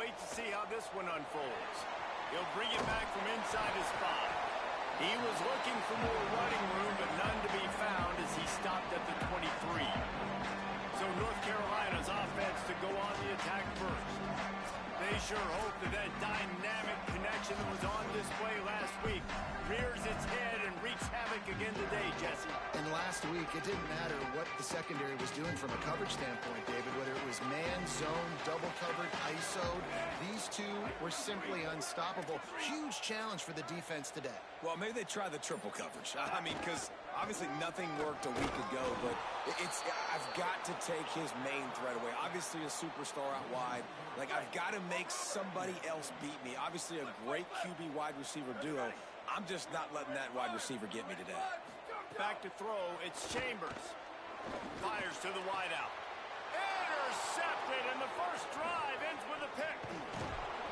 wait to see how this one unfolds. He'll bring it back from inside his 5. He was looking for more running room, but none to be found as he stopped at the 23. So North Carolina's offense to go on the attack first. They sure hope that that dynamic connection that was on display last week rears its head and wreaks havoc again today, Jesse. And last week, it didn't matter what the secondary was doing from a coverage standpoint, David, whether it was man, zone, double covered, ISO'd. These two were simply unstoppable. Huge challenge for the defense today. Well, maybe they try the triple coverage. I mean, because obviously nothing worked a week ago, but I've got to take his main threat away. Obviously a superstar out wide. Like, I've got to make somebody else beat me. Obviously a great QB wide receiver duo. I'm just not letting that wide receiver get me today. Back to throw, it's Chambers. Fires to the wideout. Intercepted, and the first drive ends with a pick.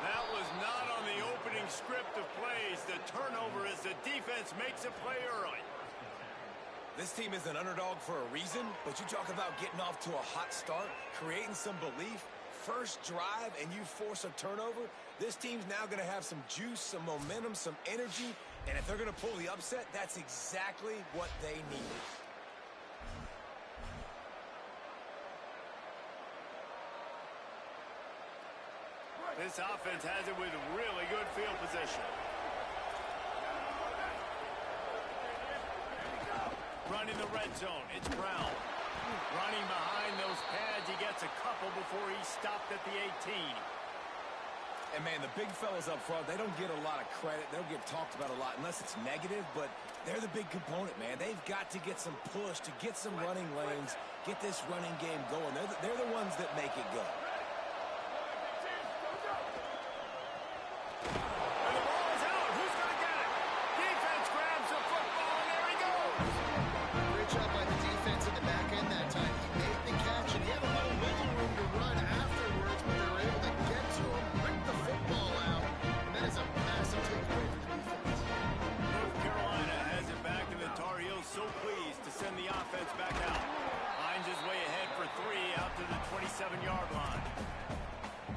That was not on the opening script of plays. The turnover as the defense makes a play early. This team is an underdog for a reason, but you talk about getting off to a hot start, creating some belief. First drive and you force a turnover, this team's now going to have some juice, some momentum, some energy, and if they're going to pull the upset, that's exactly what they need. This offense has it with really good field position. Running the red zone, it's Brown. Running behind those pads, he gets a couple before he stopped at the 18. And, man, the big fellas up front, they don't get a lot of credit. They don't get talked about a lot unless it's negative, but they're the big component, man. They've got to get some push, to get some running lanes, get this running game going. They're the ones that make it go. And the ball is out. Who's going to get it? Defense grabs the football, and there he goes. Great job by the defense in the back end that time. He made the catch, and he had a little wiggle room to run afterwards, but they were able to get to him, rip the football out, and that is a massive takeaway for the defense. North Carolina has it back, and the Tar Heels so pleased to send the offense back out. Finds his way ahead for 3 out to the 27-yard line.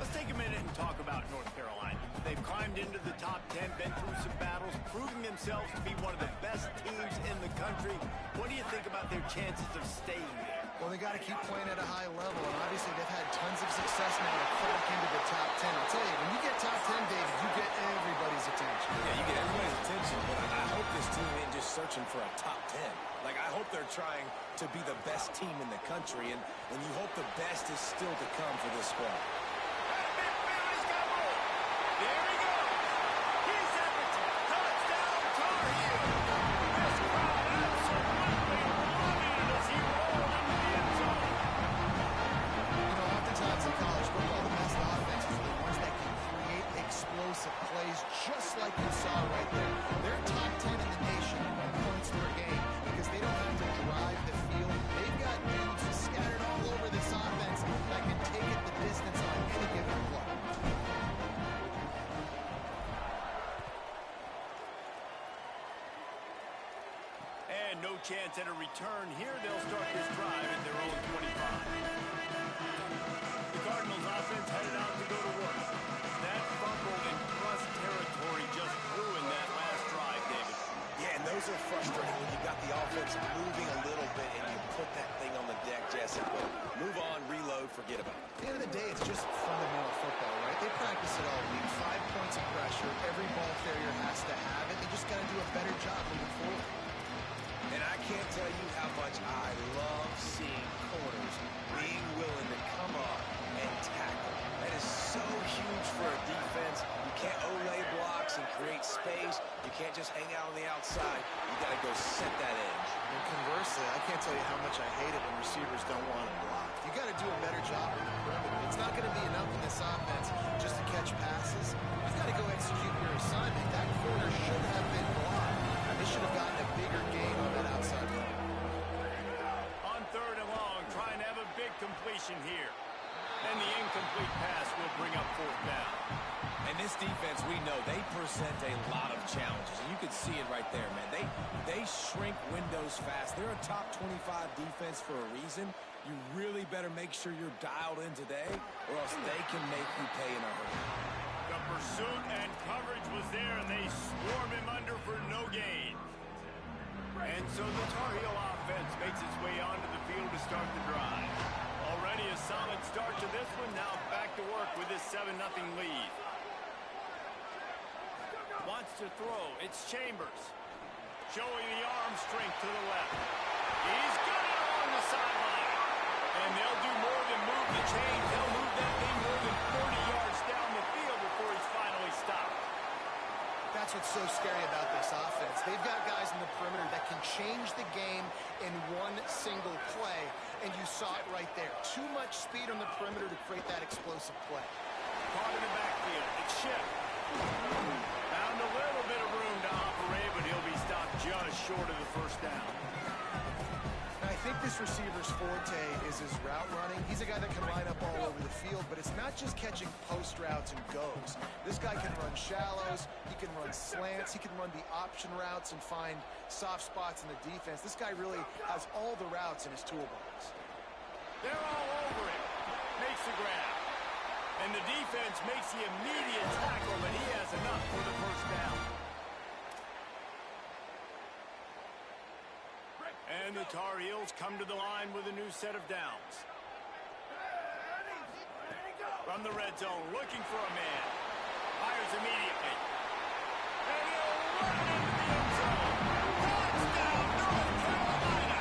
Let's take a minute and talk about North Carolina. They've climbed into the top 10, been through some battles, proving themselves to be one of the best teams in the country. What do you think about their chances of staying there? Well, they got to keep playing at a high level, and obviously they've had tons of success now to crack into the top 10. I'll tell you, when you get top 10, David, you get everybody's attention. Yeah, you get everybody's attention, but I hope this team ain't just searching for a top 10. Like, I hope they're trying to be the best team in the country, and you hope the best is still to come for this squad. There he goes. He's at the touchdown, Tar Heels. This crowd absolutely loving it as he rolled into the end zone. You know, oftentimes in college football, the best offenses are the ones that can create explosive plays, just like you saw right there. They're top 10 in the nation in points per game because they don't have to drive the field. They've got dudes scattered all over this offense that can take it the distance on any given play. And no chance at a return here. They'll start this drive at their own 25. The Cardinals offense headed out to go to work. That fumble in Russ territory just ruined that last drive, David. Yeah, and those are frustrating when you got the offense moving a little bit and you put that thing on the deck, Jesse. But move on, reload, forget about it. At the end of the day, it's just fundamental football, right? They practice it all week. 5 points of pressure. Every ball carrier has to have it. They just got to do a better job moving forward. And I can't tell you how much I love seeing corners being willing to come up and tackle. That is so huge for a defense. You can't olay blocks and create space. You can't just hang out on the outside. You got to go set that edge. And conversely, I can't tell you how much I hate it when receivers don't want to block. You got to do a better job in the perimeter. It's not going to be enough in this offense just to catch passes. You've got to go execute your assignment. That corner should have been blocked. They should have gotten a bigger gain on that outside line. On 3rd and long, trying to have a big completion here. And the incomplete pass will bring up 4th down. And this defense, we know, they present a lot of challenges. And you can see it right there, man. They shrink windows fast. They're a top 25 defense for a reason. You really better make sure you're dialed in today, or else they can make you pay in a hurry. The pursuit and coverage was there, and they swarm him under for no gain. And so the Tar Heel offense makes its way onto the field to start the drive. Already a solid start to this one. Now back to work with this 7-0 lead. Wants to throw. It's Chambers. Showing the arm strength to the left. He's got it along the sideline. And they'll do more than move the chains. They'll move that thing more than 40 yards down the field before he's finally stopped. That's what's so scary about this offense. They've got guys in the perimeter that can change the game in one single play, and you saw it right there. Too much speed on the perimeter to create that explosive play. Caught in the backfield. It's Schiff. Found a little bit of room to operate, but he'll be stopped just short of the first down. I think this receiver's forte is his route running. He's a guy that can line up all over the field, but it's not just catching post routes and goes. This guy can run shallows, he can run slants, he can run the option routes and find soft spots in the defense. This guy really has all the routes in his toolbox. They're all over him. Makes the grab. And the defense makes the immediate tackle, but he has enough for the first down. And the Tar Heels come to the line with a new set of downs. From the red zone, looking for a man. Fires immediately. And he'll run into the end zone. Touchdown, North Carolina!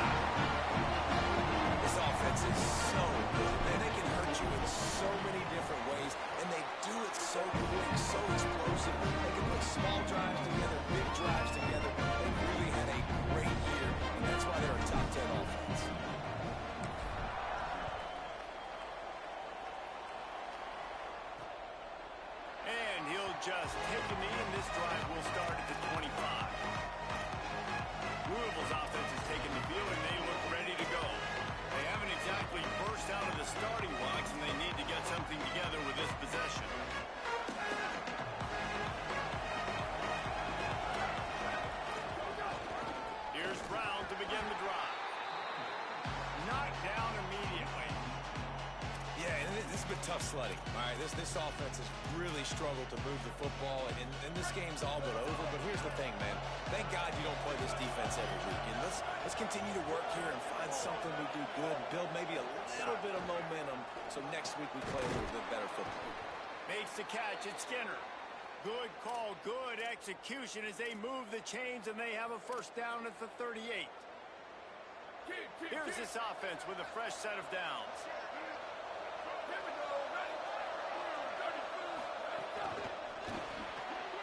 This offense is so good, man. They can hurt you in so many different ways, and they do it so quick, so explosive. They can put small drives together, big drives together. They really had a great year, and that's why they're a top 10 offense. And he'll just take a knee, and this drive will start at the 25. Louisville's offense has taken the field, and they look ready to go. They haven't exactly burst out of the starting blocks, and they need to get something together with this possession. Here's Brown to begin the drive. Knocked down immediately. Yeah, and this has been tough sledding. All right, this offense has really struggled to move the football, and this game's all but over. But here's the thing, man. Thank God you don't play this defense every week. And let's continue to work here and find something we do good and build maybe a little bit of momentum so next week we play a little bit better football. Makes the catch. It's Skinner. Good call, good execution as they move the chains, and they have a first down at the 38. Here's this offense with a fresh set of downs.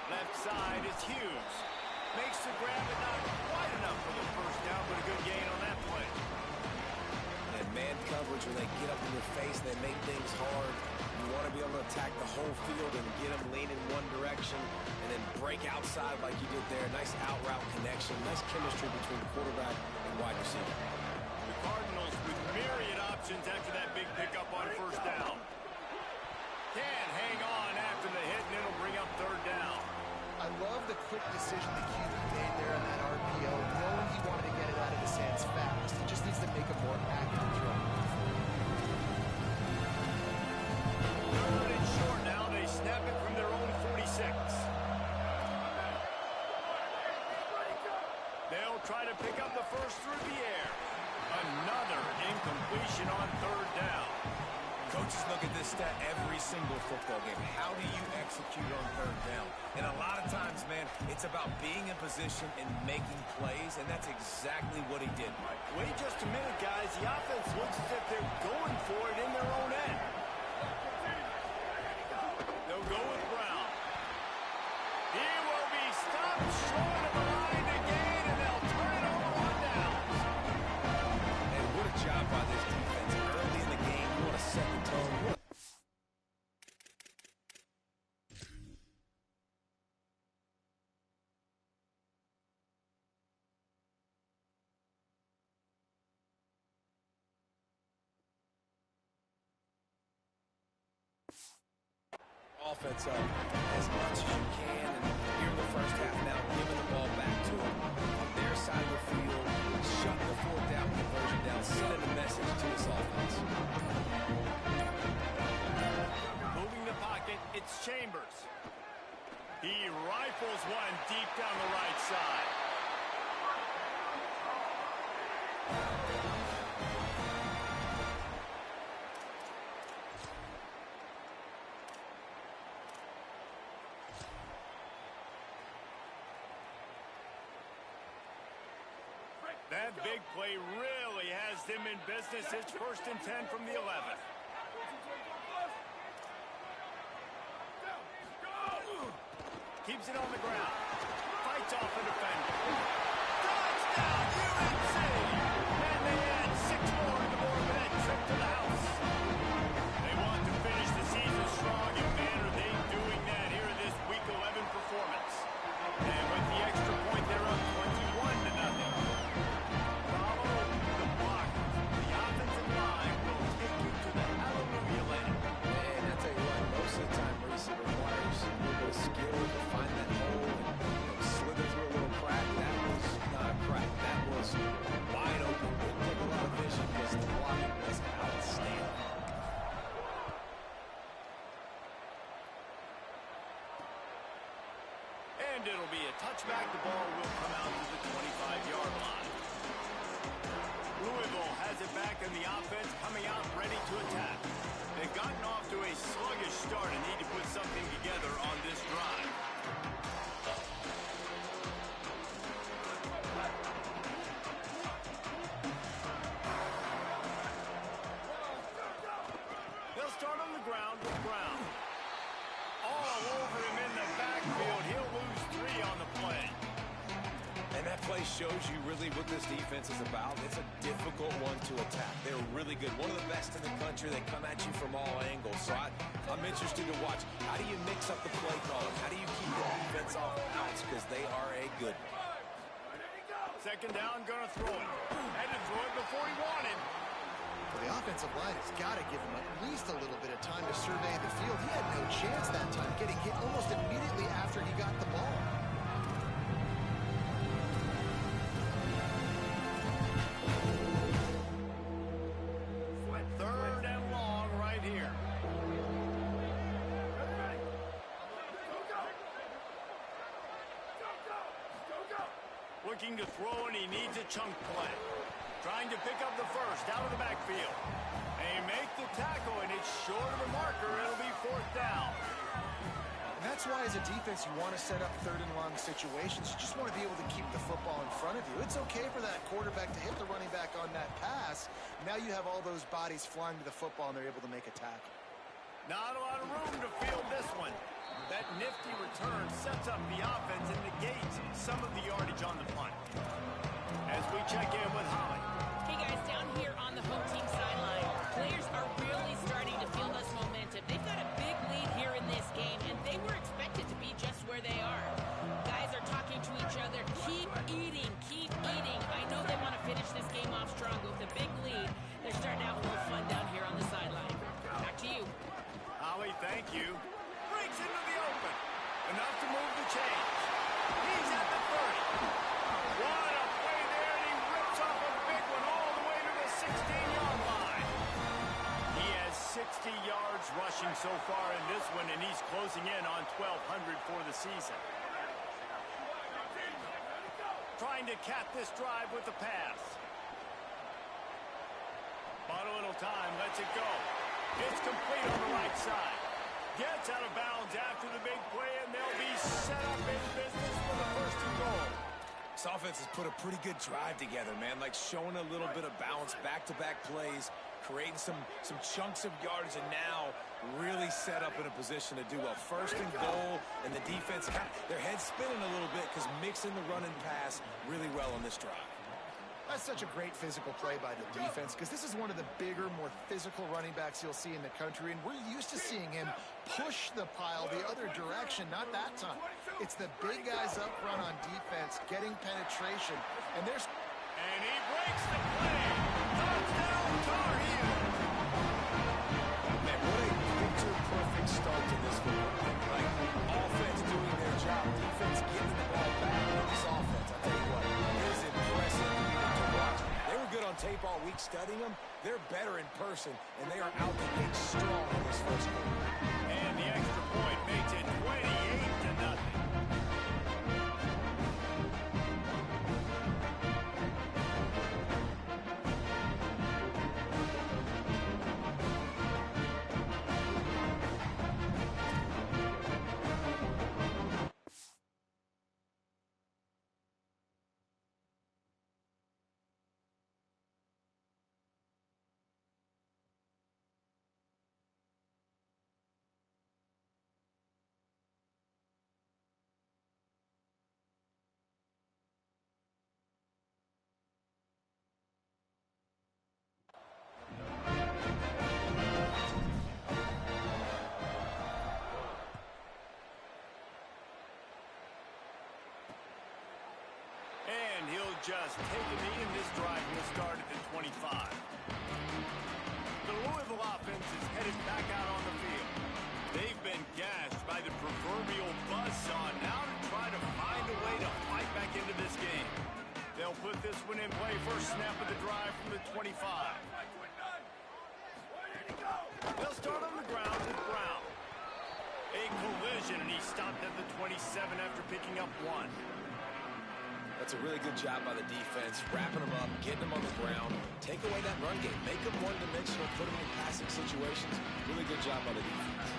Left side is Hughes. Makes the grab, but not quite enough for the first down, but a good gain on that play. And man coverage, when they get up in your face, they make things hard. You want to be able to attack the whole field and get them leaning one direction and then break outside like you did there. Nice out route connection, nice chemistry between quarterback and wide receiver. The Cardinals with myriad options after that big pickup on first down. Can hang on after the hit, and it'll bring up third down. I love the quick decision the QB made there on that RPO, knowing he wanted to get it out of his hands fast. He just needs to make a more accurate throw. Third and short now. They snap it from their own 46. They'll try to pick up the first through the air. Another incompletion on third down. Coaches look at this stat every single football game. How do you execute on third down? And a lot of times, man, it's about being in position and making plays, and that's exactly what he did. Wait just a minute, guys. The offense looks as if they're going for it in their own end. They'll go with Brown. He will be stopped short of the line to gain, and they'll turn it over on downs. And what a job by this defense. Early in the game, you want to set the tone. Offense up as much as you can, and here in the first half now, giving the ball back to them on their side of the field, shut the fourth down conversion down, sending a message to this offense. Moving the pocket, it's Chambers. He rifles one deep down the right side. That big play really has them in business. It's 1st and 10 from the 11. Keeps it on the ground. Fights off the defender. Touchdown, UNC! And they add 6 more in the more of that trip to the house. They want to finish the season strong, and man, are they doing that here in this Week 11 performance. And with the extra point, they're up 21-0. Follow the block. The offensive line will take you to the hallelujah lane. And I tell you what, most of the time, Reese, it requires a little bit of skill to find that hole and slither through a little crack. That was not a crack. That was wide open. Didn't take a lot of vision because the blocking was outstanding. And it'll be a touchback. The ball will come out to the 25-yard line. Louisville has it back in the offense, coming out ready to attack. They've gotten off to a sluggish start and need to put something together on this drive. They'll start on the ground with Brown. All over him in the backfield. He'll lose 3 on the play. And that play shows you really what this defense is about. It's a difficult one to attack. They're really good. One of the best in the country. They come at you from all angles. So I'm interested to watch. How do you mix up the play calling? How do you keep the defense off balance? Because they are a good one. 2nd down, gonna throw it. Had to throw it before he wanted. Well, the offensive line has got to give him at least a little bit of time to survey the field. He had no chance that time, getting hit almost immediately after he got the ball. Third and long right here. Looking to throw, and he needs a chunk play. Trying to pick up the first out of the backfield. They make the tackle, and it's short of the marker. It'll be 4th down. And that's why, as a defense, you want to set up 3rd and long situations. You just want to be able to keep the football in front of you. It's okay for that quarterback to hit the running back on that pass. Now you have all those bodies flying to the football, and they're able to make a tackle. Not a lot of room to field this one. That nifty return sets up the offense and negates some of the yardage on the punt. As we check in with Holly. Hey guys, down here on the home team sideline, players are really starting to feel this momentum. They've got a big lead here in this game, and they were expected to be just where they are. Guys are talking to each other. Keep eating, keep eating. I know they want to finish this game off strong with a big lead. They're starting to have a little fun down here on the sideline. Back to you. Holly, thank you. Breaks into the open. Enough to move the chains. He's at the 30. What a play there, and he rips off a big one all the way to the 16-yard line. He has 60 yards rushing so far in this one, and he's closing in on 1,200 for the season. Trying to cap this drive with the pass. Bought a little time, lets it go. It's complete on the right side. Gets out of bounds after the big play, and they'll be set up in business for the 1st and goal. This offense has put a pretty good drive together, man. Like showing a little bit of balance, back-to-back plays, creating some chunks of yardage, and now really set up in a position to do well. 1st and goal, and the defense, their head's spinning a little bit because mixing the run and pass really well on this drive. That's such a great physical play by the defense because this is one of the bigger, more physical running backs you'll see in the country, and we're used to seeing him push the pile the other direction. Not that time. It's the big guys up front on defense getting penetration, and there's... And he breaks the play. Touchdown, Tar Heels. Man, what a picture-perfect start to this football game. Like, offense doing their job, defense getting the ball back with this offense. I'll tell you what, it is studying them, they're better in person, and they are out the gate strong in this first quarter. And the extra point makes it 28-0. And he'll just take a knee, and this drive will start at the 25. The Louisville offense is headed back out on the field. They've been gashed by the proverbial buzzsaw. Now to try to find a way to fight back into this game. They'll put this one in play. First snap of the drive from the 25. They'll start on the ground with Brown. A collision, and he stopped at the 27 after picking up one. That's a really good job by the defense, wrapping them up, getting them on the ground, take away that run game, make them one-dimensional, put them in passing situations. Really good job by the defense.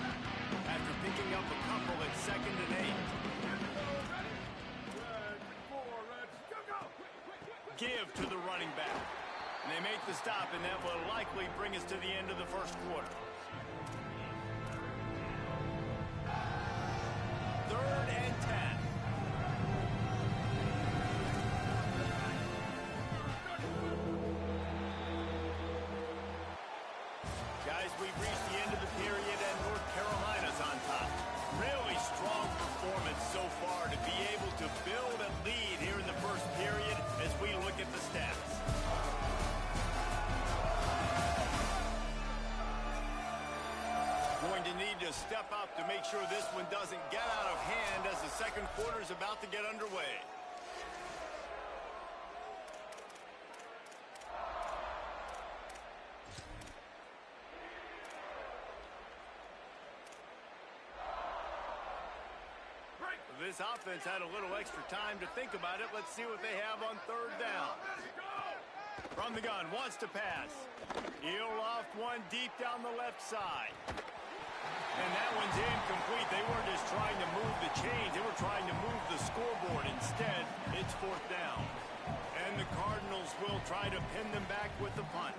After picking up a couple at 2nd and 8. Give to the running back. And they make the stop, and that will likely bring us to the end of the first quarter. 3rd and 10. Guys, we've reached the end of the period, and North Carolina's on top. Really strong performance so far to be able to build a lead here in the first period as we look at the stats. Going to need to step up to make sure this one doesn't get out of hand as the second quarter is about to get underway. This offense had a little extra time to think about it. Let's see what they have on 3rd down. From the gun, wants to pass. He'll loft one deep down the left side. And that one's incomplete. They weren't just trying to move the chains. They were trying to move the scoreboard. Instead, it's 4th down. And the Cardinals will try to pin them back with the punt.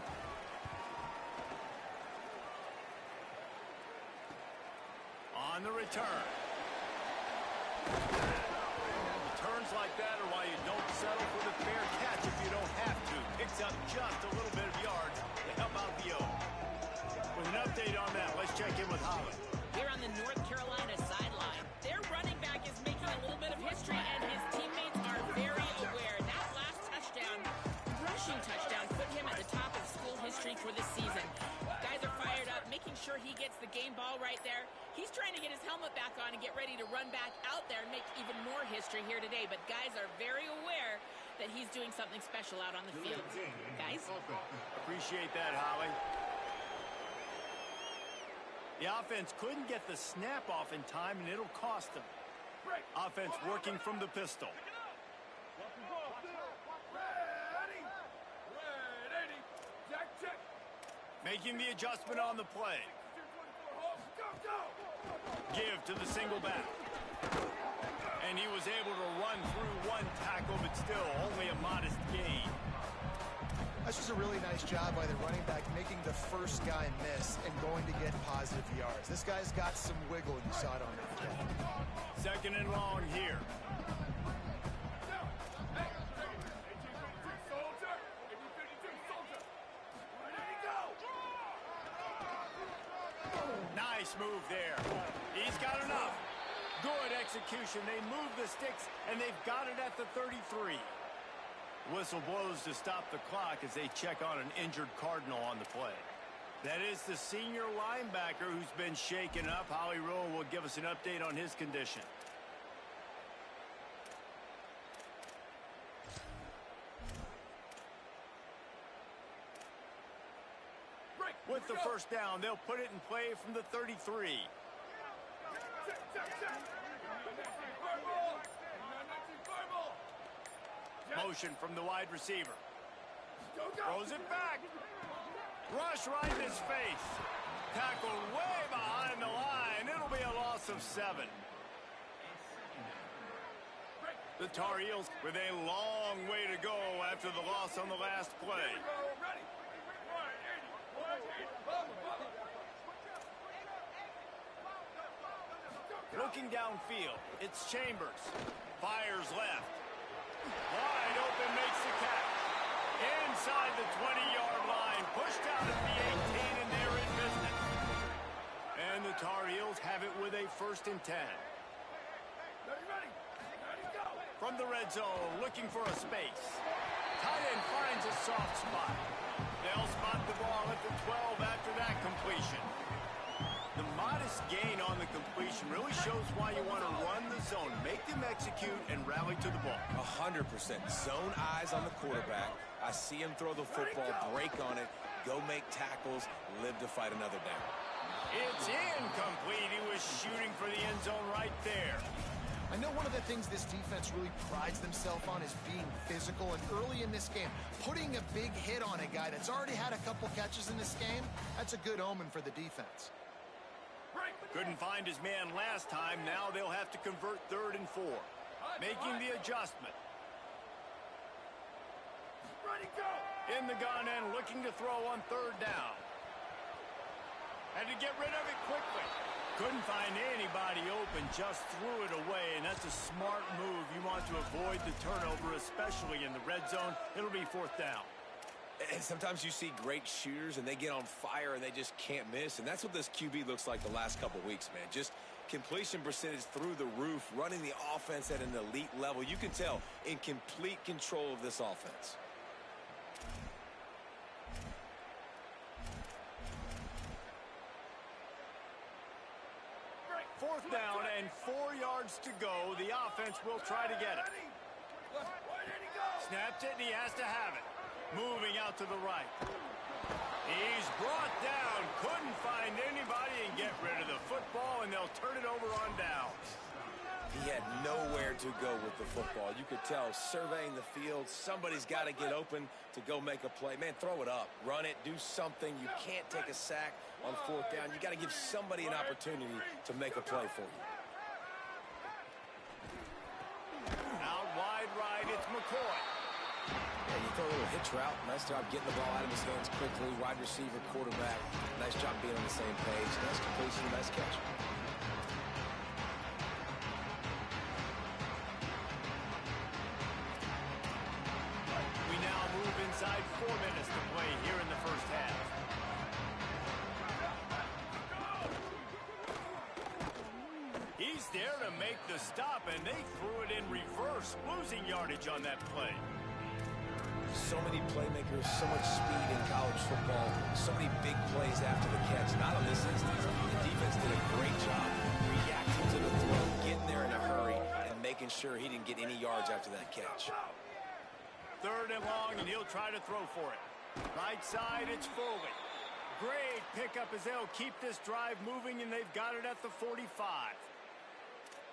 On the return. Turns like that are why you don't settle for the fair catch if you don't have to. Picks up just a little bit of yards to help out the O. With an update on that, let's check in with Holland. Here on the North Carolina sideline, their running back is making a little bit of history, and his teammates are very aware. That last touchdown, rushing touchdown, put him at the top of school history for this season. Guys are fired up, making sure he gets the game ball right there. He's trying to get his helmet back on and get ready to run back out there and make even more history here today. But guys are very aware that he's doing something special out on the field. Guys? Appreciate that, Holly. The offense couldn't get the snap off in time, and it'll cost them. Offense working from the pistol. Making the adjustment on the play. Give to the single back. And he was able to run through one tackle, but still only a modest gain. That's just a really nice job by the running back, making the first guy miss and going to get positive yards. This guy's got some wiggle, and you saw it on that play. 2nd and long here. Nice move there. He's got enough. Good execution. They move the sticks, and they've got it at the 33. Whistle blows to stop the clock as they check on an injured Cardinal on the play. That is the senior linebacker who's been shaken up. Holly Rowe will give us an update on his condition. first down. They'll put it in play from the 33. Motion from the wide receiver. Throws it back. Rush right in his face. Tackled way behind the line. It'll be a loss of 7. The Tar Heels with a long way to go after the loss on the last play. Looking downfield, it's Chambers. Fires left. Wide open, makes the catch. Inside the 20-yard line, pushed out at the 18, and they're in business. And the Tar Heels have it with a 1st and 10. From the red zone, looking for a space. Tight end finds a soft spot. They'll spot the ball at the 12 after that completion. The modest gain on the completion really shows why you want to run the zone, make them execute, and rally to the ball. 100%. Zone eyes on the quarterback. I see him throw the football, break on it, go make tackles, live to fight another down. It's incomplete. He was shooting for the end zone right there. I know one of the things this defense really prides themselves on is being physical, and early in this game, putting a big hit on a guy that's already had a couple catches in this game, that's a good omen for the defense. Couldn't find his man last time. Now they'll have to convert 3rd and 4. Making the adjustment. In the gun and looking to throw on 3rd down. Had to get rid of it quickly. Couldn't find anybody open, just threw it away, and that's a smart move. You want to avoid the turnover, especially in the red zone. It'll be 4th down. And sometimes you see great shooters, and they get on fire, and they just can't miss. And that's what this QB looks like the last couple weeks, man. Just completion percentage through the roof, running the offense at an elite level. You can tell in complete control of this offense. Fourth down and 4 yards to go. The offense will try to get it. Snapped it, and he has to have it. Moving out to the right. He's brought down. Couldn't find anybody and get rid of the football, and they'll turn it over on downs. He had nowhere to go with the football. You could tell, surveying the field, somebody's got to get open to go make a play. Man, throw it up. Run it. Do something. You can't take a sack on 4th down. You got to give somebody an opportunity to make a play for you. Out wide right, it's McCoy. Yeah, you throw a little hitch route. Nice job getting the ball out of his hands quickly. Wide receiver, quarterback. Nice job being on the same page. Nice completion, nice catch. We now move inside 4 minutes to play here in the first half. He's there to make the stop, and they threw it in reverse, losing yardage on that play. So many playmakers, so much speed in college football, so many big plays after the catch. Not on this instance. The defense did a great job reacting to the throw, getting there in a hurry, and making sure he didn't get any yards after that catch. 3rd and long, and he'll try to throw for it. Right side, it's Foley. Great pickup as they'll keep this drive moving, and they've got it at the 45.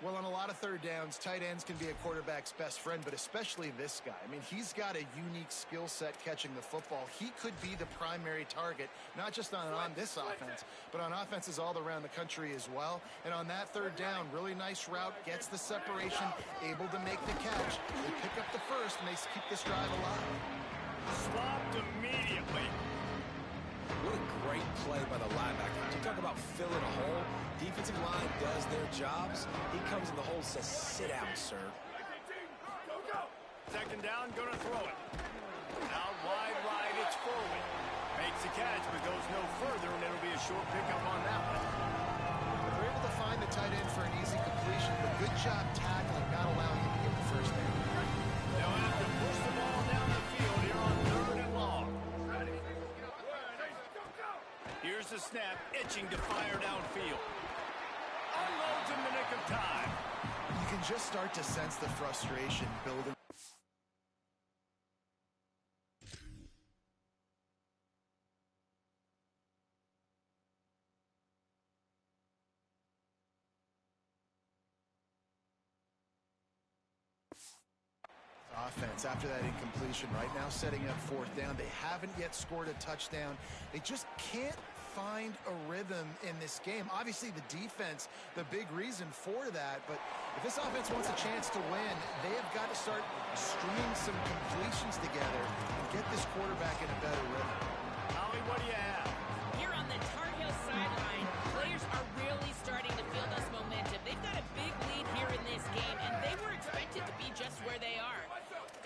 Well, on a lot of 3rd downs, tight ends can be a quarterback's best friend, but especially this guy. I mean, he's got a unique skill set catching the football. He could be the primary target, not just on this offense, but on offenses all around the country as well. And on that 3rd down, really nice route, gets the separation, able to make the catch. They pick up the first, and they keep this drive alive. Stopped immediately. What a great play by the linebacker. You talk about filling a hole. Defensive line does their jobs. He comes in the hole and says, sit down, sir. 2nd down, gonna throw it. Out wide right, it's Foley. Makes the catch, but goes no further, and it'll be a short pickup on that one. They're able to find the tight end for an easy completion, but good job tackling, not allowing him to get the first down. They'll have to push the ball down the field here on 3rd and long. Here's the snap, itching to fire downfield. Unloads in the nick of time. You can just start to sense the frustration building. offense after that incompletion right now, setting up fourth down. They haven't yet scored a touchdown. They just can't find a rhythm in this game. Obviously, the defense, the big reason for that. But if this offense wants a chance to win, they have got to start stringing some completions together and get this quarterback in a better rhythm. Holly, what do you have? Here on the Tar Heel sideline, players are really starting to feel this momentum. They've got a big lead here in this game, and they were expected to be just where they are.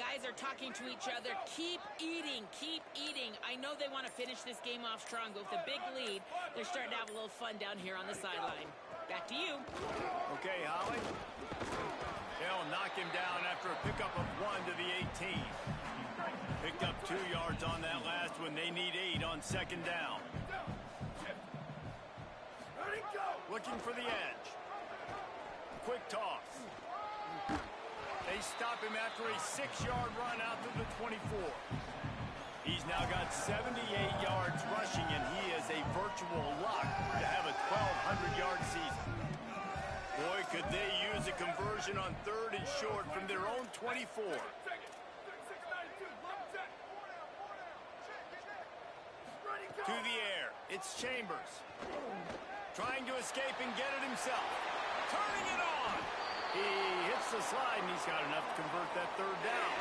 Guys are talking to each other. Keep eating, keep eating. I know they want to finish this game off strong, but with a big lead, they're starting to have a little fun down here on the sideline. Back to you. Okay, Holly. They'll knock him down after a pickup of 1 to the 18. Picked up 2 yards on that last one. They need 8 on second down. Looking for the edge. Quick toss. They stop him after a 6-yard run out to the 24. He's now got 78 yards rushing, and he is a virtual lock to have a 1,200-yard season. Boy, could they use a conversion on 3rd and short from their own 24. To the air, it's Chambers. Trying to escape and get it himself. Turning it on. He hits the slide, and he's got enough to convert that 3rd down.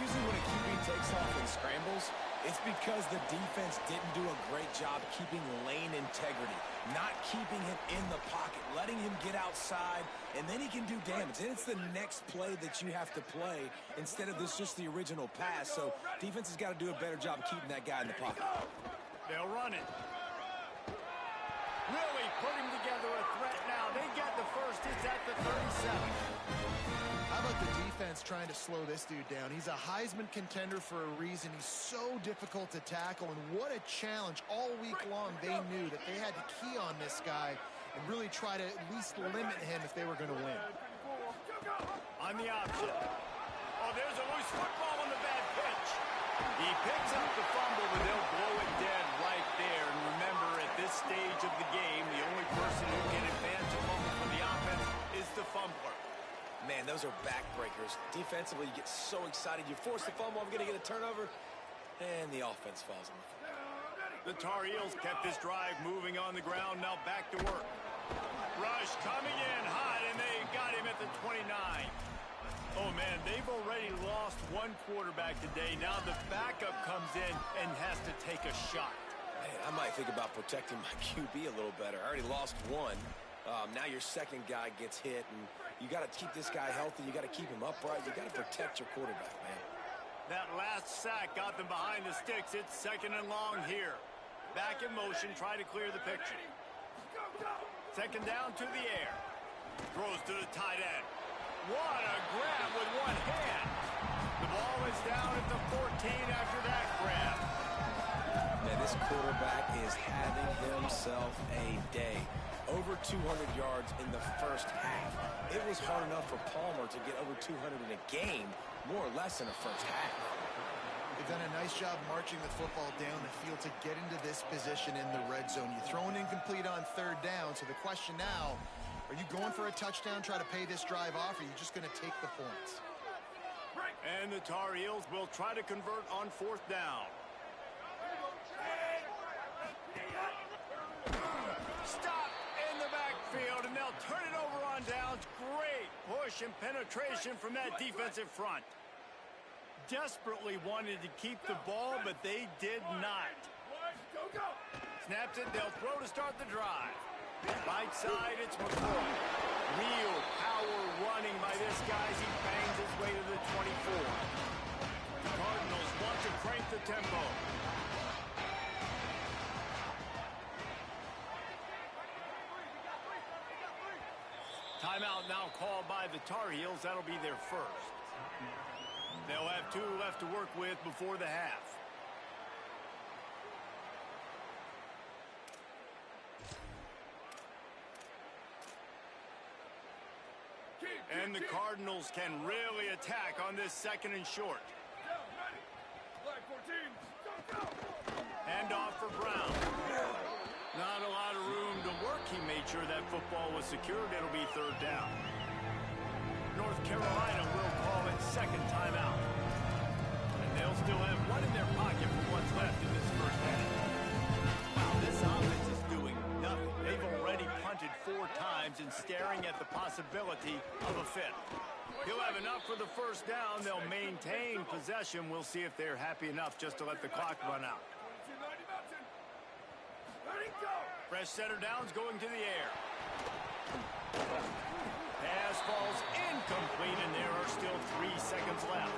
Usually when a QB takes off and scrambles, it's because the defense didn't do a great job keeping lane integrity, not keeping him in the pocket, letting him get outside, and then he can do damage. And it's the next play that you have to play instead of just the original pass. So defense has got to do a better job of keeping that guy in the pocket. They'll run it. Really putting together a threat now. They get the first. It's at the 37. How about the defense trying to slow this dude down? He's a Heisman contender for a reason. He's so difficult to tackle, and what a challenge. All week long, they knew that they had to key on this guy and really try to at least limit him if they were going to win. On the option. Oh, there's a loose football on the bad pitch. He picks up the fumble, but they'll blow it dead right there. And remember, at this stage of the game, the only person who can advance a fumble for the offense is the fumbler. Man, those are backbreakers. Defensively, you get so excited. You force the fumble, I'm going to get a turnover, and the offense falls on the floor. The Tar Heels kept this drive moving on the ground. Now back to work. Rush coming in hot, and they got him at the 29. Oh, man, they've already lost one quarterback today. Now the backup comes in and has to take a shot. Man, I might think about protecting my QB a little better. I already lost one. Now your second guy gets hit, and you got to keep this guy healthy. You got to keep him upright. You got to protect your quarterback, man. That last sack got them behind the sticks. It's 2nd and long here. Back in motion, try to clear the picture. 2nd down to the air. Throws to the tight end. What a grab with one hand. The ball is down at the 14 after that grab. Man, this quarterback is having himself a day. Over 200 yards in the first half. It was hard enough for Palmer to get over 200 in a game, more or less in the first half. They've done a nice job marching the football down the field to get into this position in the red zone. You throw an incomplete on 3rd down, so the question now, are you going for a touchdown, try to pay this drive off, or are you just going to take the points? And the Tar Heels will try to convert on 4th down. Stop in the backfield, and they'll turn it over on downs. Great push and penetration from that defensive front. Desperately wanted to keep the ball, but they did not. Snaps it, they'll throw to start the drive. Right side, it's McCoy. Real power running by this guy as he bangs his way to the 24. The Cardinals want to crank the tempo. Timeout now called by the Tar Heels. That'll be their first. They'll have 2 left to work with before the half. And the Cardinals can really attack on this 2nd and short. Hand off for Brown. Not a lot of room to work. He made sure that football was secured. It'll be 3rd down. North Carolina will call it 2nd timeout. still have one in their pocket for what's left in this first half. Wow, this offense is doing nothing. They've already punted 4 times and staring at the possibility of a fifth. He'll have enough for the first down. They'll maintain possession. We'll see if they're happy enough just to let the clock run out. Fresh setter downs going to the air. Pass falls incomplete, and there are still 3 seconds left.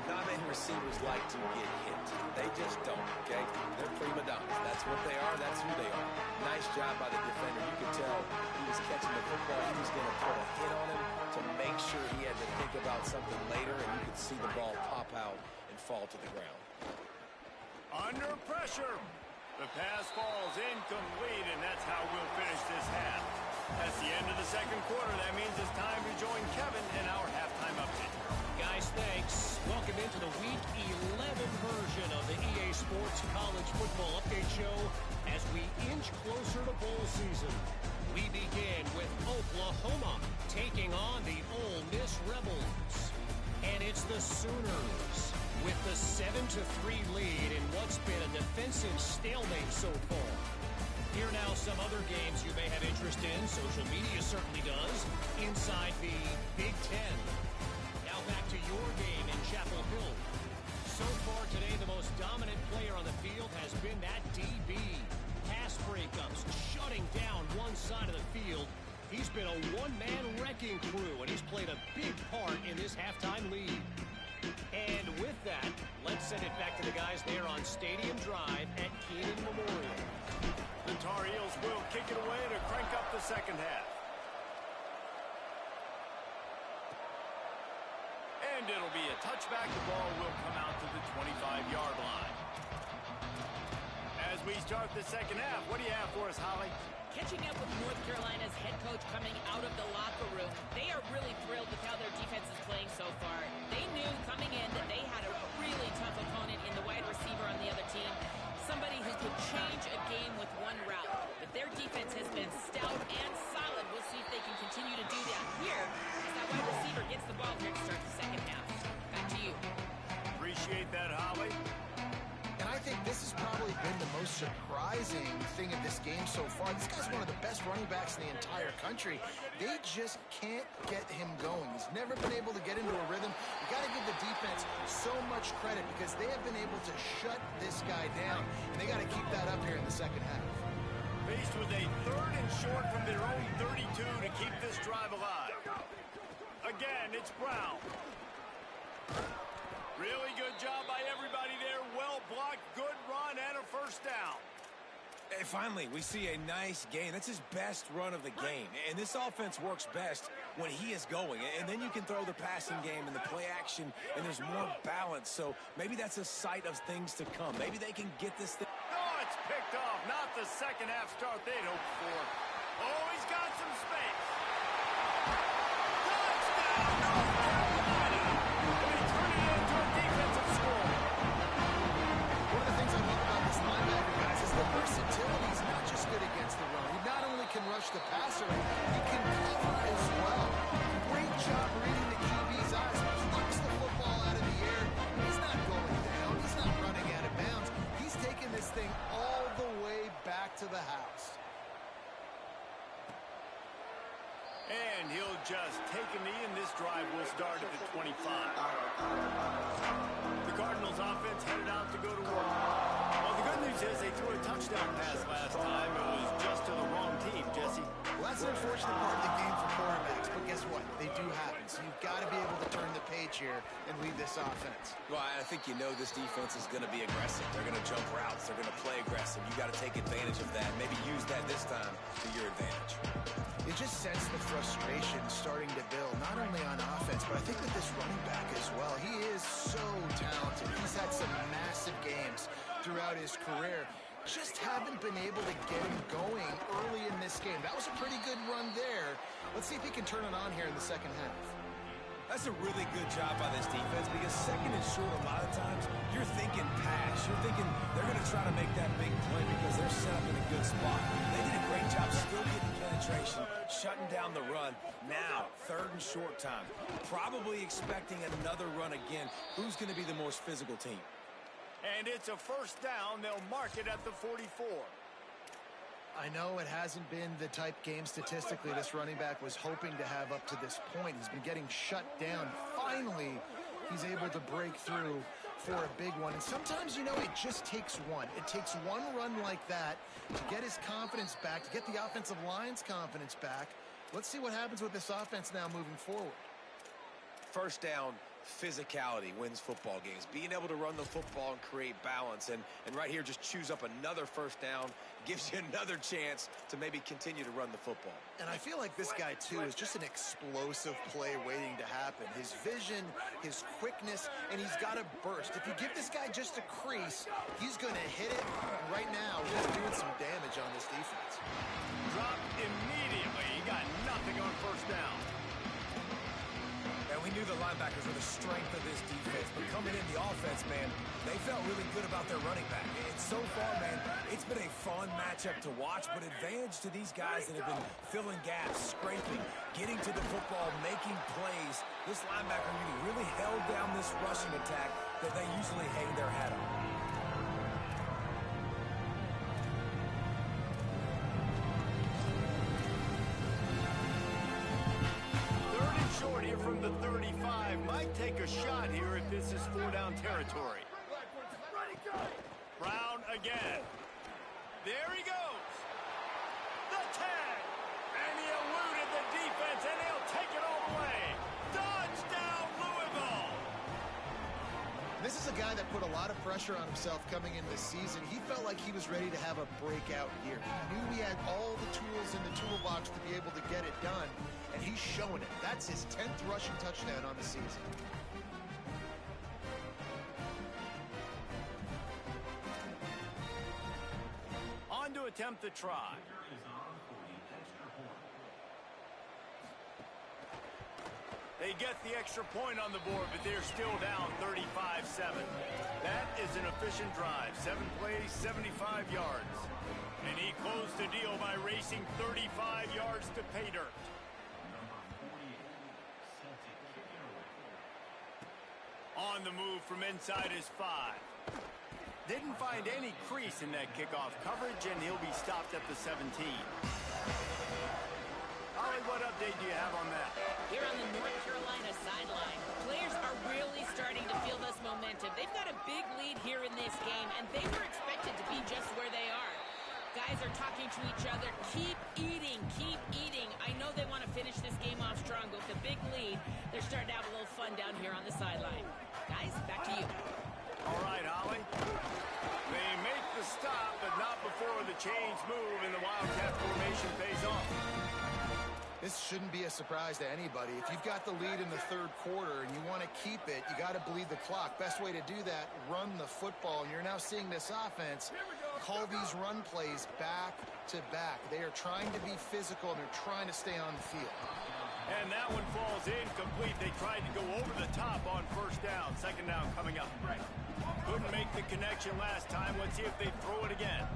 Not many receivers like to get hit. They just don't, okay? They're prima donnas. That's what they are. That's who they are. Nice job by the defender. You could tell he was catching the football. He was going to put a hit on him to make sure he had to think about something later, and you could see the ball pop out and fall to the ground. Under pressure. The pass falls incomplete, and that's how we'll finish this half. That's the end of the second quarter. That means it's time to join Kevin in our halftime update. Guys, thanks. Welcome into the Week 11 version of the EA Sports College Football Update Show as we inch closer to bowl season. We begin with Oklahoma taking on the Ole Miss Rebels. And it's the Sooners with the 7-3 lead in what's been a defensive stalemate so far. Here now some other games you may have interest in. Social media certainly does. Inside the Big Ten. Now back to your game in Chapel Hill. So far today, the most dominant player on the field has been that DB. Pass breakups, shutting down one side of the field. He's been a one-man wrecking crew, and he's played a big part in this halftime lead. And with that, let's send it back to the guys there on Stadium Drive at Kenan Memorial. The Tar Heels will kick it away to crank up the second half. And it'll be a touchback. The ball will come out to the 25-yard line. As we start the second half, what do you have for us, Holly? Catching up with North Carolina's head coach coming out of the locker room, they are really thrilled with how their defense is playing so far. They knew coming in that they had a really tough opponent in the wide receiver on the other team, somebody who could change a game with one route. But their defense has been stout and solid. We'll see if they can continue to do that here as that wide receiver gets the ball here to start the second half. Back to you. Appreciate that, Holly. And I think this has probably been the most surprising thing of this game so far. This guy's one of the best running backs in the entire country. They just can't get him going. He's never been able to get into a rhythm. You got to give the defense so much credit because they have been able to shut this guy down. And they got to keep that up here in the second half. Faced with a 3rd and short from their own 32 to keep this drive alive. Again, it's Brown. Really good job by everybody there. Well blocked, good run, and a first down. And finally, we see a nice gain. That's his best run of the game. And this offense works best when he is going. And then you can throw the passing game and the play action, and there's more balance. So maybe that's a sight of things to come. Maybe they can get this thing. Oh, it's picked off. Not the second half start they'd hoped for. Oh, he's got some space. Touchdown, North Carolina. They turn it into a defensive score. One of the things I love about this linebacker, guys, is the versatility. He's not just good against the run. He not only can rush the passer, he can cover as well. Great job reading the QB's eyes. Plucks the football out of the air. He's not going down. He's not running out of bounds. He's taking this thing all the way back to the house. And he'll just take a knee, and this drive will start at the 25. The Cardinals offense headed out to go to work. Well, the good news is they threw a touchdown pass last time. It was just to the wrong team, Jesse. Well, that's an unfortunate part of the game for quarterbacks, but guess what? They do happen. So you've got to be able to turn the page here and lead this offense. Well, I think you know this defense is going to be aggressive. They're going to jump routes. They're going to play aggressive. You got to take advantage of that. Maybe use that this time to your advantage. You just sense the frustration starting to build, not only on offense, but I think with this running back as well. He is so talented. He's had some massive games throughout his career. Just haven't been able to get him going early in this game. That was a pretty good run there. Let's see if he can turn it on here in the second half. That's a really good job by this defense because second and short a lot of times, you're thinking pass. You're thinking they're going to try to make that big play because they're set up in a good spot. They did a great job still getting penetration, shutting down the run. Now, 3rd and short time. Probably expecting another run again. Who's going to be the most physical team? And it's a first down. They'll mark it at the 44. I know it hasn't been the type game statistically this running back was hoping to have up to this point. He's been getting shut down. Finally, he's able to break through for a big one. And sometimes, you know, it just takes one. It takes one run like that to get his confidence back, to get the offensive line's confidence back. Let's see what happens with this offense now moving forward. First down, physicality wins football games. Being able to run the football and create balance. And right here, just choose up another first down. Gives you another chance to maybe continue to run the football. And I feel like this guy, too, is just an explosive play waiting to happen. His vision, his quickness, and he's got a burst. If you give this guy just a crease, he's going to hit it. And right now, he's doing some damage on this defense. Dropped immediately. He got nothing on first down. And we knew the linebackers were the strength of this defense, but coming in the offense, man, they felt really good about their running back. And so far, man, it's been a fun matchup to watch, but advantage to these guys that have been filling gaps, scraping, getting to the football, making plays. This linebacker really held down this rushing attack that they usually hang their hat on. Short here from the 35. Might take a shot here if this is 4-down territory. Brown again. There he goes. The tag. And he eluded the defense, and he'll take it all the way. Touchdown, Louisville. This is a guy that put a lot of pressure on himself coming in this season. He felt like he was ready to have a breakout year. He knew he had all the tools in the toolbox to be able to get it done. And he's showing it. That's his 10th rushing touchdown on the season. On to attempt the try. They get the extra point on the board, but they're still down 35-7. That is an efficient drive. 7 plays, 75 yards. And he closed the deal by racing 35 yards to pay dirt. On the move from inside his 5. Didn't find any crease in that kickoff coverage, and he'll be stopped at the 17. Ollie, what update do you have on that? Here on the North Carolina sideline, players are really starting to feel this momentum. They've got a big lead here in this game, and they were expected to be just where they are. Guys are talking to each other. Keep eating, keep eating. I know they want to finish this game off strong, but with a big lead, they're starting to have a little fun down here on the sideline. Guys, back to you. All right, Ollie. They make the stop, but not before the chains move and the Wildcat formation pays off. This shouldn't be a surprise to anybody. If you've got the lead in the third quarter and you want to keep it, you got to bleed the clock. Best way to do that, run the football. And you're now seeing this offense call these run plays back to back. They are trying to be physical, and they're trying to stay on the field. And that one falls incomplete. They tried to go over the top on first down. Second down coming up. Couldn't make the connection last time. Let's see if they throw it again.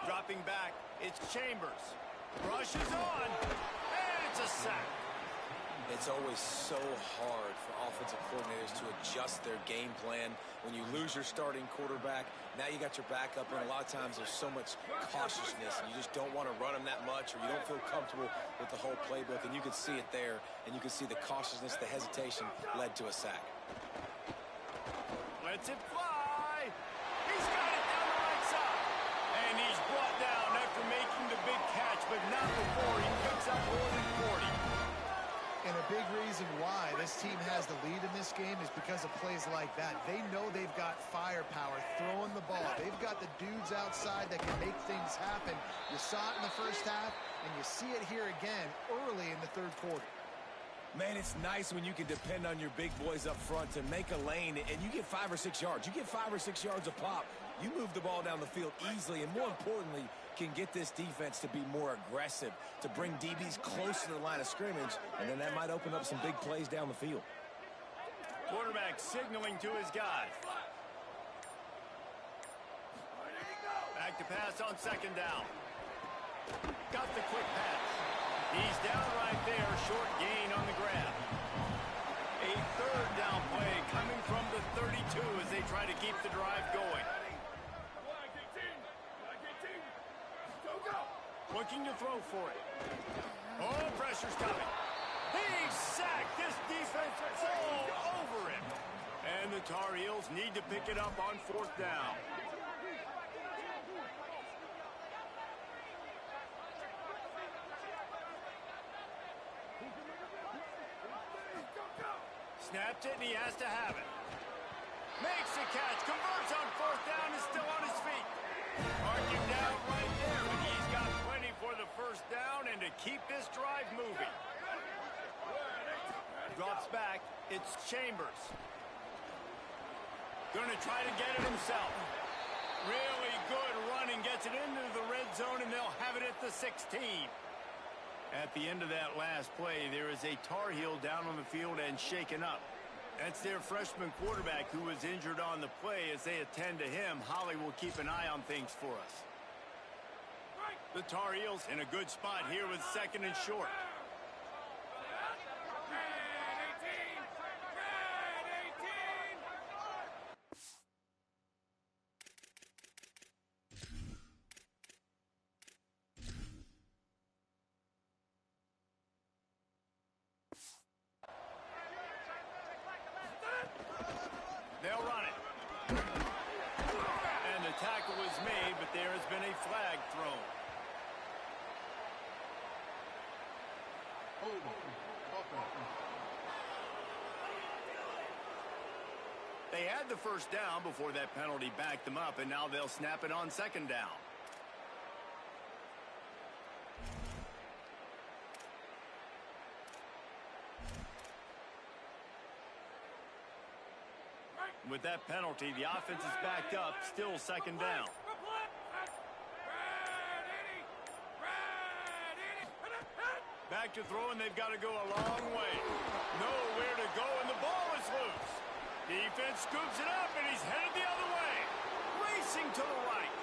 Dropping back, it's Chambers. Rushes on, and it's a sack. It's always so hard for offensive coordinators to adjust their game plan. When you lose your starting quarterback, now you got your backup, and a lot of times there's so much cautiousness, and you just don't want to run them that much, or you don't feel comfortable with the whole playbook, and you can see it there, and you can see the cautiousness, the hesitation led to a sack. Lets it fly. He's got it down the right side. And he's brought down after making the big catch, but not before he picks up more than 40. And a big reason why this team has the lead in this game is because of plays like that. They know they've got firepower throwing the ball. They've got the dudes outside that can make things happen. You saw it in the first half, and you see it here again early in the third quarter. Man, it's nice when you can depend on your big boys up front to make a lane, and you get 5 or 6 yards. You get 5 or 6 yards a pop. You move the ball down the field easily, and more importantly, can get this defense to be more aggressive, to bring DBs close to the line of scrimmage, and then that might open up some big plays down the field. Quarterback signaling to his guys. Back to pass on second down. Got the quick pass. He's down right there, short gain on the grab. A third third down play coming from the 32 as they try to keep the drive going. Looking to throw for it. Oh, pressure's coming. He's sacked. This defense is all over him. And the Tar Heels need to pick it up on fourth down. Snapped it, and he has to have it. Makes the catch, converts on fourth down, is still on his feet. Mark him down right there, but he's got plenty for the first down and to keep this drive moving. Drops back, it's Chambers. Gonna try to get it himself. Really good running, gets it into the red zone, and they'll have it at the 16. At the end of that last play, there is a Tar Heel down on the field and shaken up. That's their freshman quarterback who was injured on the play. As they attend to him, Holly will keep an eye on things for us. The Tar Heels in a good spot here with second and short. They'll run it. And the tackle is made, but there has been a flag thrown. They had the first down before that penalty backed them up, and now they'll snap it on second down. With that penalty, the offense is backed up, still second down. Back to throw, and they've got to go a long way. Nowhere to go, and the ball is loose. Defense scoops it up, and he's headed the other way. Racing to the right.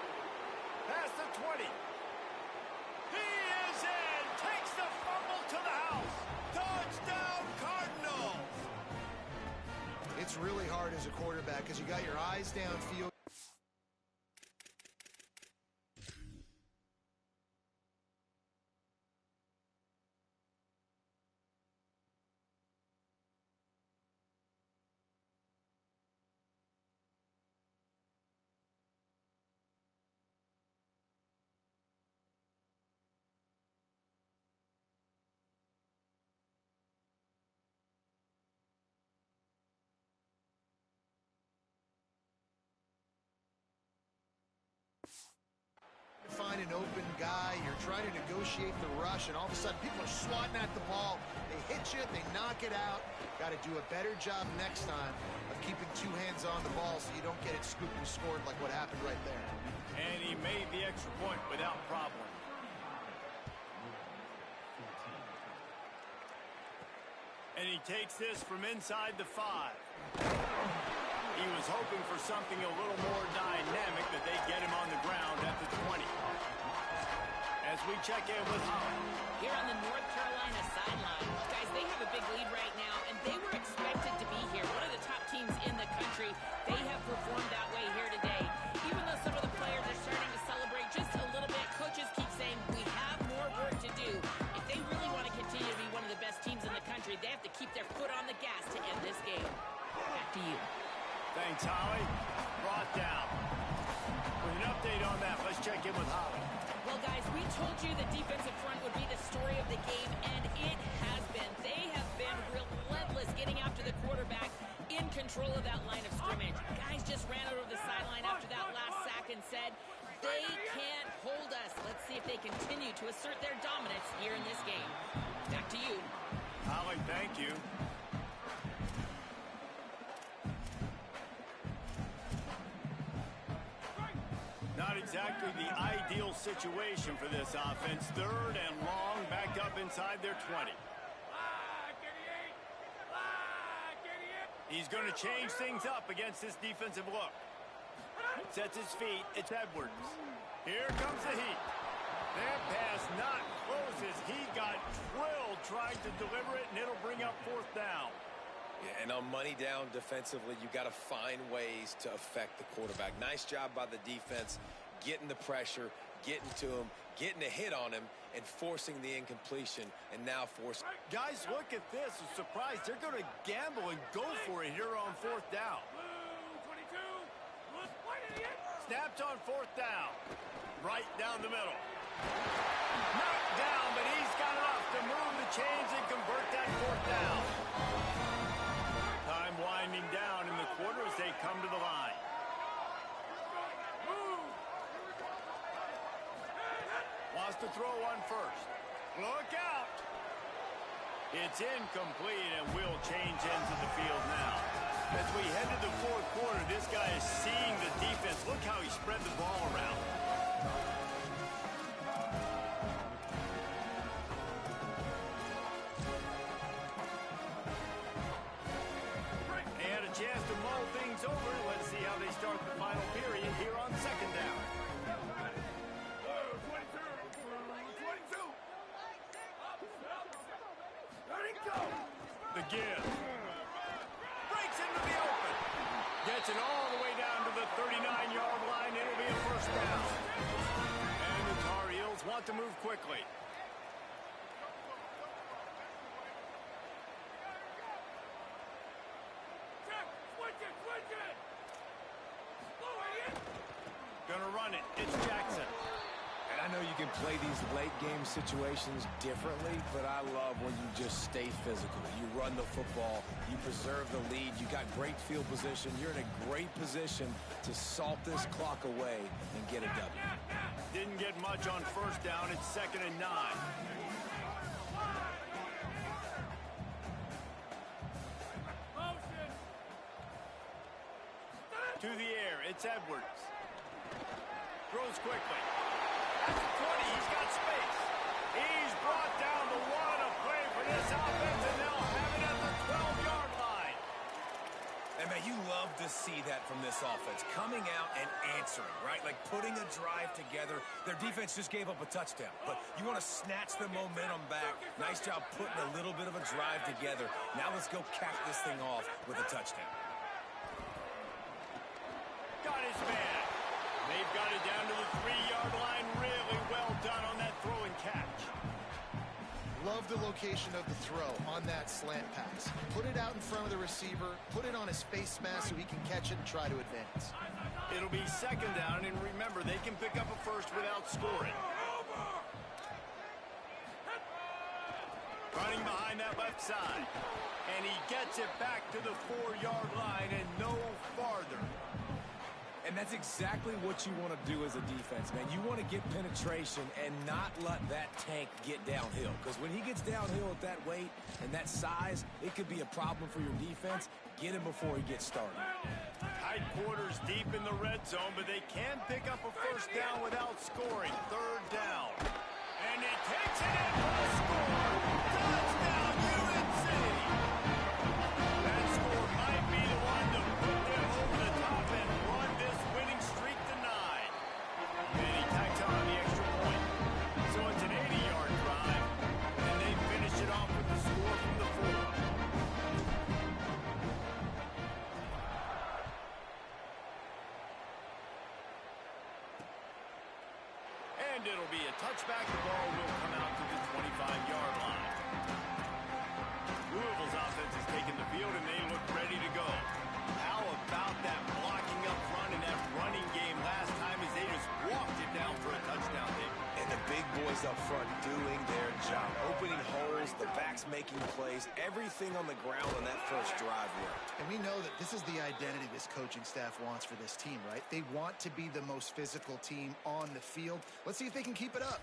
Past the 20. He is in. Takes the fumble to the house. Touchdown, Cardinals. It's really hard as a quarterback because you got your eyes downfield. Find an open guy, you're trying to negotiate the rush, and all of a sudden people are swatting at the ball. They hit you, they knock it out. Got to do a better job next time of keeping two hands on the ball so you don't get it scooped and scored like what happened right there. And he made the extra point without problem. And he takes this from inside the 5. He was hoping for something a little more dynamic, but they get him on the ground at the 20. As we check in with Holly. Here on the North Carolina sideline, guys, they have a big lead right now, and they were expected to be here. One of the top teams in the country. They have performed that way here today. Even though some of the players are starting to celebrate just a little bit, coaches keep saying we have more work to do. If they really want to continue to be one of the best teams in the country, they have to keep their foot on the gas to end this game. Back to you. Thanks, Holly. Brought down. With an update on that, let's check in with Holly. Well, guys, we told you the defensive front would be the story of the game, and it has been. They have been relentless getting after the quarterback, in control of that line of scrimmage. Guys just ran over the sideline after that last sack and said, they can't hold us. Let's see if they continue to assert their dominance here in this game. Back to you. Holly, thank you. Not exactly the ideal situation for this offense. Third and long, backed up inside their 20. He's going to change things up against this defensive look. Sets his feet. It's Edwards. Here comes the heat. That pass not close as he got drilled trying to deliver it, and it'll bring up fourth down. Yeah, and on money down defensively, you got to find ways to affect the quarterback. Nice job by the defense, getting the pressure, getting to him, getting a hit on him, and forcing the incompletion, and now force. Guys, look at this. I'm surprised they're going to gamble and go for it here on 4th down. Snapped on 4th down. Right down the middle. Knocked down, but he's got enough to move the chains and convert that 4th down. Time winding down in the quarter as they come to the line. Wants to throw one first. Look out. It's incomplete and will change ends of the field now. As we head to the 4th quarter, this guy is seeing the defense. Look how he spread the ball around. They had a chance to mull things over. Let's see how they start the final period here on 2nd down. The give. Breaks into the open. Gets it all the way down to the 39-yard line. It'll be a 1st down. And the Tar Heels want to move quickly. Gonna run it. It's Jackson. And I know you can play these late-game situations differently, but I love when you just stay physical. You run the football, you preserve the lead, you got great field position, you're in a great position to salt this clock away and get a W. Didn't get much on 1st down. It's 2nd and 9. To the air. It's Edwards. Throws quickly. That's 20. He's got space. He's brought down the one. A play for this offense, and they'll have it at the 12-yard line. And, man, you love to see that from this offense. Coming out and answering, right? Like putting a drive together. Their defense just gave up a touchdown. But you want to snatch the momentum back. Nice job putting a little bit of a drive together. Now let's go cap this thing off with a touchdown. Got his man. They've got it down to the 3-yard line. Really well done on that throw and catch. Love the location of the throw on that slant pass. Put it out in front of the receiver, put it on his face mask so he can catch it and try to advance. It'll be 2nd down, and remember, they can pick up a first without scoring. Running behind that left side. And he gets it back to the 4-yard line and no farther. And that's exactly what you want to do as a defense, man. You want to get penetration and not let that tank get downhill. Because when he gets downhill at that weight and that size, it could be a problem for your defense. Get him before he gets started. Tight quarters deep in the red zone, but they can pick up a 1st down without scoring. 3rd down. And he takes it in for the score. Touchdown, UNC! That score might be the one to put them over the top and run this winning streak to 9. And he tacks on the extra point. So it's an 80-yard drive, and they finish it off with the score from the 4. And it'll be a touchback. The ball will come out to the 25-yard line. Louisville's offense has taken the field, and they look ready to go. How about that blocking up front in that running game last time as they just walked it down for a touchdown, Dave? And the big boys up front doing their job. Opening holes, the backs making plays, everything on the ground on that first drive worked. And we know that this is the identity this coaching staff wants for this team, right? They want to be the most physical team on the field. Let's see if they can keep it up.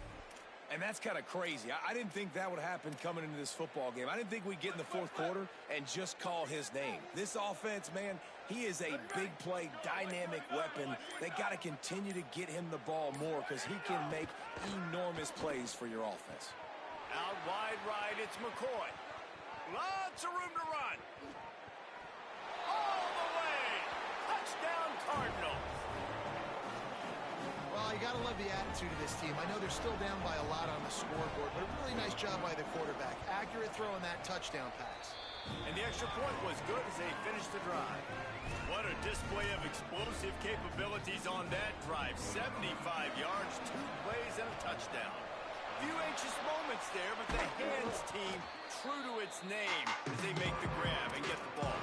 And that's kind of crazy. I didn't think that would happen coming into this football game. I didn't think we'd get in the 4th quarter and just call his name. This offense, man, he is a big play, dynamic weapon. They got to continue to get him the ball more because he can make enormous plays for your offense. Out wide right, it's McCoy. Lots of room to run. All the way. Touchdown, Cardinals. Well, you got to love the attitude of this team. I know they're still down by a lot on the scoreboard, but a really nice job by the quarterback. Accurate throw on that touchdown pass. And the extra point was good as they finished the drive. What a display of explosive capabilities on that drive. 75 yards, 2 plays, and a touchdown. Few anxious moments there, but the hands team true to its name as they make the grab and get the ball.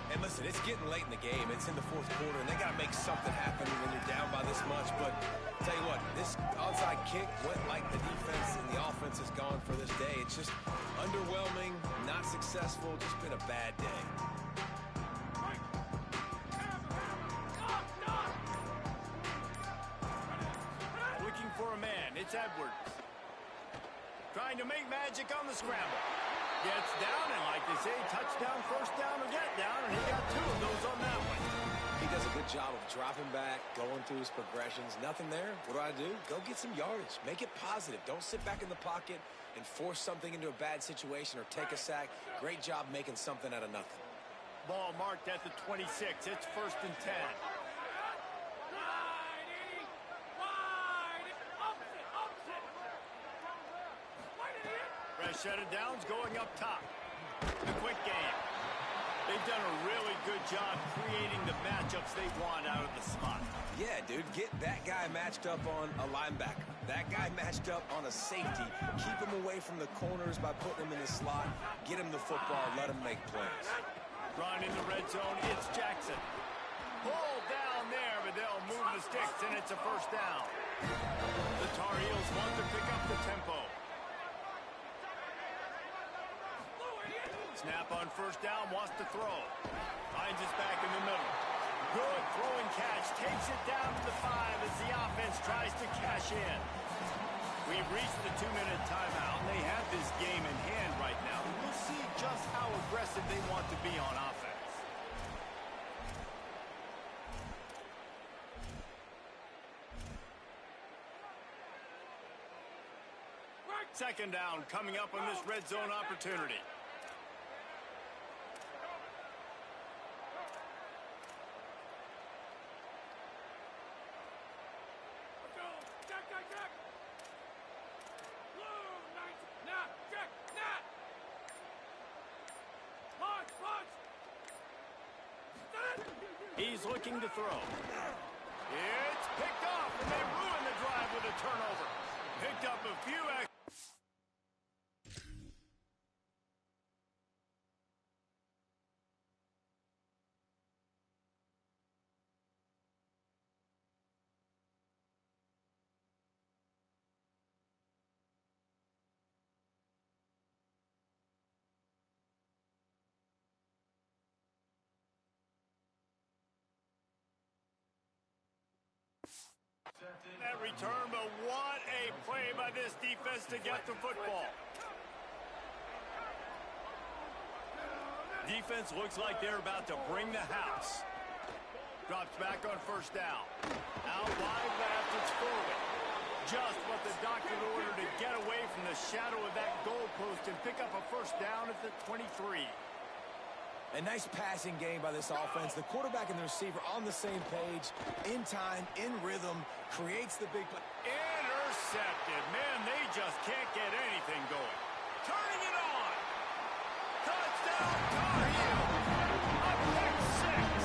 And listen, it's getting late in the game. It's in the fourth quarter, and they got to make something happen when you're down by this much. But tell you what, this onside kick went like the defense and the offense has gone for this day. It's just underwhelming, not successful, just been a bad day. Looking for a man, it's Edwards. Trying to make magic on the scramble. Gets down, and like they say, touchdown, first down, or get down, and he got 2 of those on that one. He does a good job of dropping back, going through his progressions. Nothing there. What do? Go get some yardage. Make it positive. Don't sit back in the pocket and force something into a bad situation or take a sack. Great job making something out of nothing. Ball marked at the 26. It's 1st and 10. Fresh set of downs going up top. The quick game. They've done a really good job creating the matchups they want out of the slot. Yeah, dude, get that guy matched up on a linebacker. That guy matched up on a safety. Keep him away from the corners by putting him in the slot. Get him the football. Let him make plays. Run in the red zone. It's Jackson. Pull down there, but they'll move the sticks, and it's a first down. The Tar Heels want to pick up the tempo. Snap on first down, wants to throw. Finds his back in the middle. Good throwing catch. Takes it down to the 5 as the offense tries to cash in. We've reached the 2-minute timeout. They have this game in hand right now. We'll see just how aggressive they want to be on offense. Second down coming up on this red zone opportunity. He's looking to throw. It's picked off, and they ruin the drive with a turnover. Picked up a few extra. That return, but what a play by this defense to get the football. Defense looks like they're about to bring the house. Drops back on first down. Out wide left, it's forward. Just what the doctor ordered to get away from the shadow of that goalpost and pick up a first down at the 23. A nice passing game by this offense. The quarterback and the receiver on the same page, in time, in rhythm, creates the big play. Intercepted. Man, they just can't get anything going. Turning it on. Touchdown, Tar Heels. A pick 6.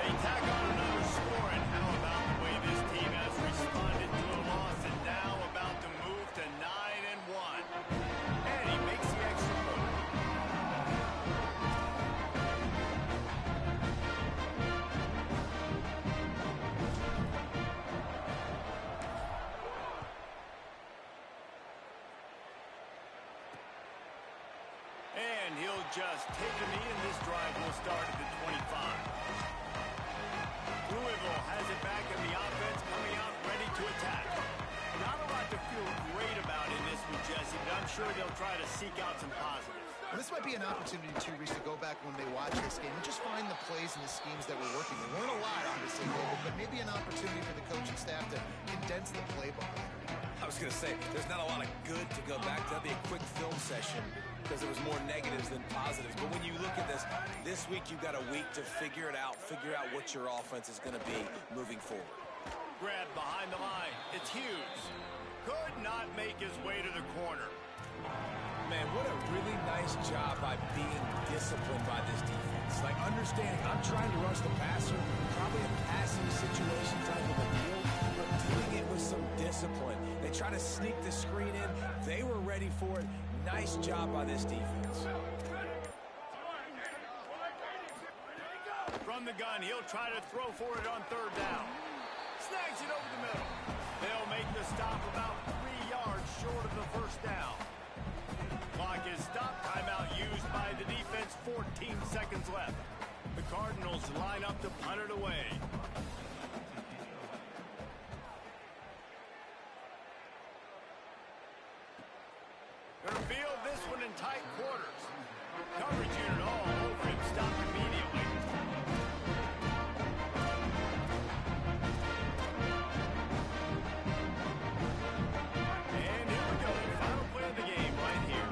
They tack on another score, and how about the way this team has responded to a loss and now about to move to 9-1. And he makes the extra point. And he'll just take a knee, and this drive will start at the 25. Louisville has it back, and the offense coming out ready to attack. Not a lot to feel great about in this one, Jesse, but I'm sure they'll try to seek out some positives. Well, this might be an opportunity, too, Reese, to go back when they watch this game and just find the plays and the schemes that were working. There weren't a lot, obviously, David, but maybe an opportunity for the coaching staff to condense the playbook. I was going to say, there's not a lot of good to go back to. That'd be a quick film session because there was more negatives than positives. But when you look at this week you've got a week to figure it out, figure out what your offense is going to be moving forward. Grab behind the line. It's Hughes. Could not make his way to the corner. Man, what a really nice job by being disciplined by this defense. Like, understanding I'm trying to rush the passer, probably a passing situation type of a deal, but doing it with some discipline. They try to sneak the screen in. They were ready for it. Nice job by this defense. From the gun, he'll try to throw for it on third down. Snags it over the middle. They'll make the stop about 3 yards short of the first down. Clock is stopped. Timeout used by the defense. 14 seconds left. The Cardinals line up to punt it away. Gonna field this one in tight quarters. Coverage unit all over him. Stopped immediately. And here we go. Final play of the game right here.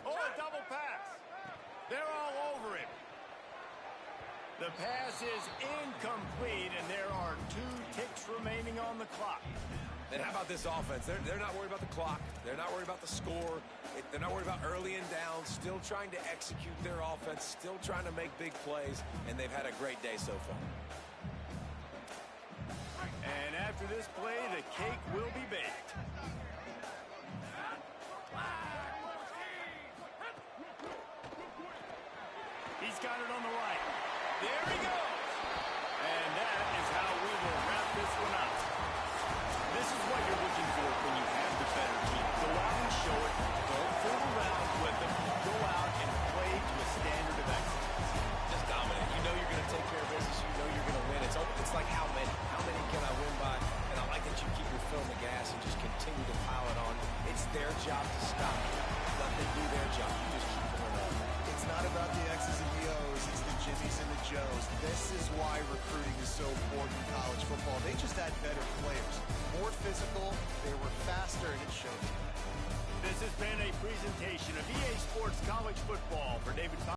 Oh, a double pass. They're all over him. The pass is incomplete, and there are 2 ticks remaining on the clock. And how about this offense? They're not worried about the clock. They're not worried about the score. They're not worried about early and down. Still trying to execute their offense. Still trying to make big plays. And they've had a great day so far. And after this play, the cake will be baked. He's got it on the right. There he goes. And that is how we will wrap this one up. This is what you're looking for when you have the better team. Go out and show it. Don't fool around with them. Go out and play to a standard of excellence. Just dominate. You know you're going to take care of business. You know you're going to win. It's like how many? How many can I win by? And I like that you keep your foot on the gas and just continue to pile it on. It's their job to stop you. Let them do their job. You just keep them on. It's not about the X's and the O's. It's the Jimmies and the Joes. This is why recruiting is so important in college football. They just had better players. More physical. They were faster, and it showed. This has been a presentation of EA Sports College Football. For David